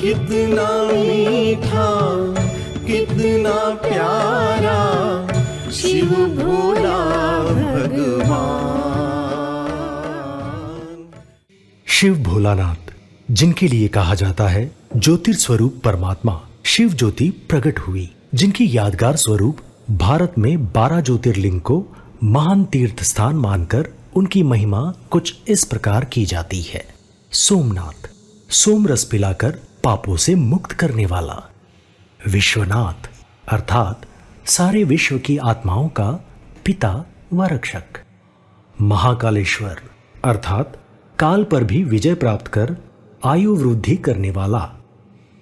कितना मीठा कितना प्यारा शिव भोला भगवान। शिव भोलानाथ, जिनके लिए कहा जाता है ज्योतिर्स्वरूप परमात्मा, शिव ज्योति प्रकट हुई, जिनकी यादगार स्वरूप भारत में 12 ज्योतिर्लिंग को महान तीर्थ स्थान मानकर उनकी महिमा कुछ इस प्रकार की जाती है। सोमनाथ, सोम रस पिलाकर पापों से मुक्त करने वाला। विश्वनाथ अर्थात सारे विश्व की आत्माओं का पिता व रक्षक। महाकालेश्वर अर्थात काल पर भी विजय प्राप्त कर आयु वृद्धि करने वाला।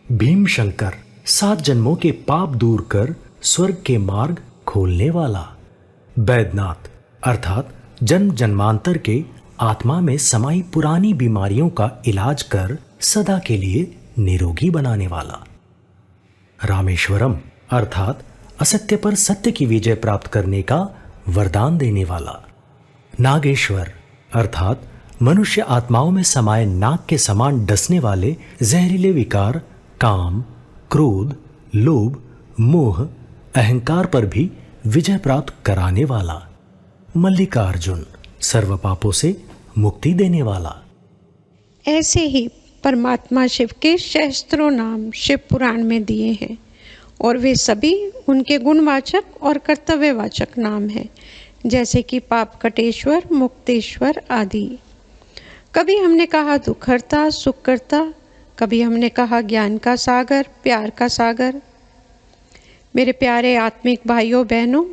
भीमशंकर, 7 जन्मों के पाप दूर कर स्वर्ग के मार्ग खोलने वाला। बैद्यनाथ अर्थात जन्म जन्मांतर के आत्मा में समाई पुरानी बीमारियों का इलाज कर सदा के लिए निरोगी बनाने वाला। रामेश्वरम अर्थात असत्य पर सत्य की विजय प्राप्त करने का वरदान देने वाला। नागेश्वर अर्थात मनुष्य आत्माओं में समाये नाग के समान डसने वाले जहरीले विकार काम, क्रोध, लोभ, मोह, अहंकार पर भी विजय प्राप्त कराने वाला। मल्लिकार्जुन, सर्व पापों से मुक्ति देने वाला। ऐसे ही परमात्मा शिव के सहस्त्रों नाम शिव पुराण में दिए हैं और वे सभी उनके गुणवाचक और कर्तव्यवाचक नाम हैं, जैसे कि पापकटेश्वर, मुक्तेश्वर आदि। कभी हमने कहा दुखहर्ता, सुखकर्ता, कभी हमने कहा ज्ञान का सागर, प्यार का सागर। मेरे प्यारे आत्मिक भाइयों बहनों,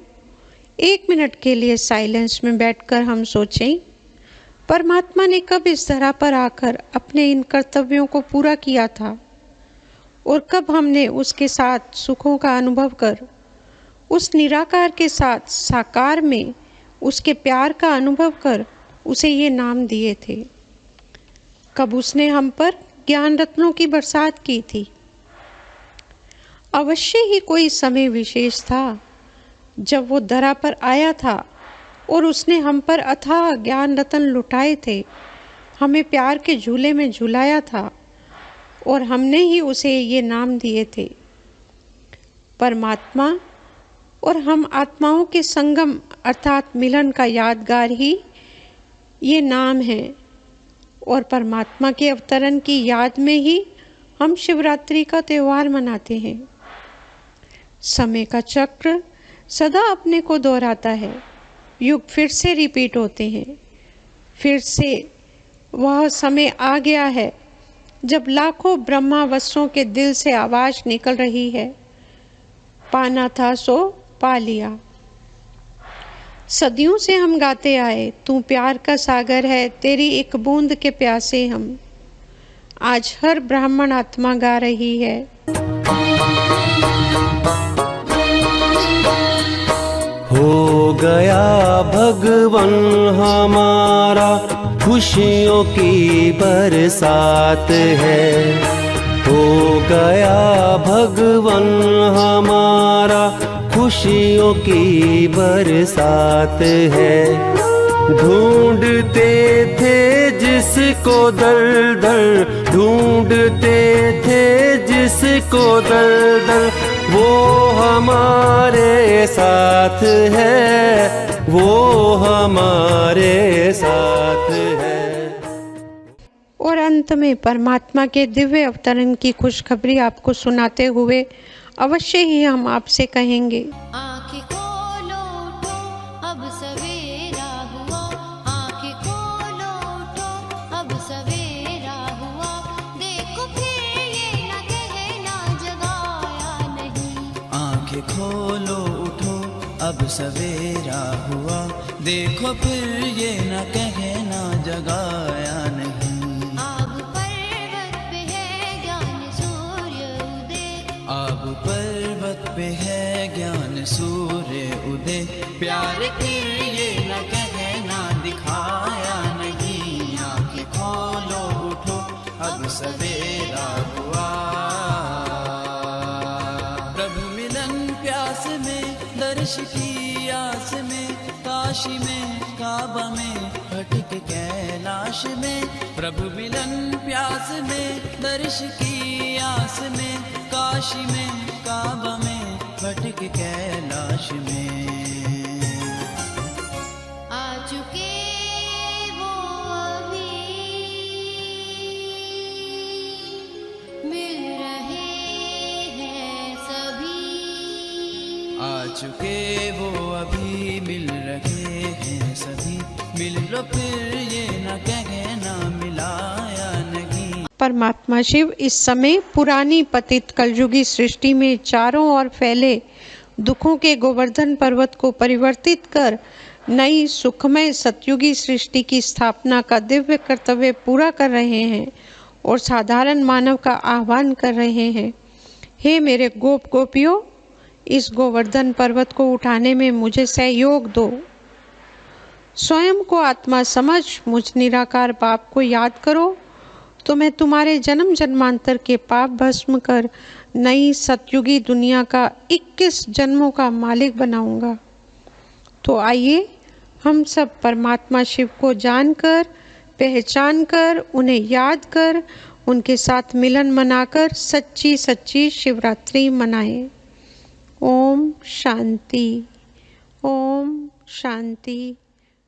1 मिनट के लिए साइलेंस में बैठकर हम सोचें, परमात्मा ने कब इस धरा पर आकर अपने इन कर्तव्यों को पूरा किया था और कब हमने उसके साथ सुखों का अनुभव कर उस निराकार के साथ साकार में उसके प्यार का अनुभव कर उसे ये नाम दिए थे। कब उसने हम पर ज्ञान रत्नों की बरसात की थी। अवश्य ही कोई समय विशेष था जब वो धरा पर आया था और उसने हम पर अथाह ज्ञान रतन लुटाए थे, हमें प्यार के झूले में झुलाया था और हमने ही उसे ये नाम दिए थे। परमात्मा और हम आत्माओं के संगम अर्थात मिलन का यादगार ही ये नाम है और परमात्मा के अवतरण की याद में ही हम शिवरात्रि का त्यौहार मनाते हैं। समय का चक्र सदा अपने को दोहराता है, युग फिर से रिपीट होते हैं। फिर से वह समय आ गया है जब लाखों ब्रह्मावस्त्रों के दिल से आवाज निकल रही है, पाना था सो पा लिया। सदियों से हम गाते आए, तू प्यार का सागर है, तेरी एक बूंद के प्यासे हम। आज हर ब्राह्मण आत्मा गा रही है। हो गया भगवन हमारा, खुशियों की बरसात है। हो गया भगवन हमारा, खुशियों की बरसात है। ढूंढते थे जिसको दर दर, ढूंढते थे जिसको दर दर, वो हमारे साथ है, वो हमारे साथ है। और अंत में परमात्मा के दिव्य अवतरण की खुशखबरी आपको सुनाते हुए अवश्य ही हम आपसे कहेंगे, आँखें खोलो उठो, अब सवेरा हुआ। आँखें खोलो उठो, अब सवेरा हुआ। देखो फिर ये न कहना जगाया नहीं। आँखें खोलो उठो, अब सवेरा हुआ। देखो फिर ये न कहना जगाया नहीं। आब पर्वत पे है ज्ञान सूर्य उदय। आब पर्वत पे है ज्ञान सूर्य उदय। प्यार फिर ये न कहना दिखाया नहीं। आँखें खोलो उठो, अब सवेरा हुआ। प्रभु मिलन प्यास में, दर्श की आस में, काशी में काबा में भटके कैलाश में, प्रभु मिलन प्यास में, दर्श की आस में, काशी में काबा में भटके कैलाश में। आ चुके वो अभी मिल रहे हैं सभी। आ चुके वो अभी मिल रहे हैं सभी, मिल लो फिर ये न कहना मिला या नहीं। परमात्मा शिव इस समय पुरानी पतित कलयुगी सृष्टि में चारों ओर फैले दुखों के गोवर्धन पर्वत को परिवर्तित कर नई सुखमय सतयुगी सृष्टि की स्थापना का दिव्य कर्तव्य पूरा कर रहे हैं और साधारण मानव का आह्वान कर रहे हैं। हे मेरे गोप गोपियों, इस गोवर्धन पर्वत को उठाने में मुझे सहयोग दो। स्वयं को आत्मा समझ मुझ निराकार बाप को याद करो तो मैं तुम्हारे जन्म जन्मांतर के पाप भस्म कर नई सतयुगी दुनिया का 21 जन्मों का मालिक बनाऊंगा। तो आइए हम सब परमात्मा शिव को जानकर, पहचान कर, उन्हें याद कर, उनके साथ मिलन मनाकर सच्ची सच्ची शिवरात्रि मनाएं। ओम शांति, ओम शांति।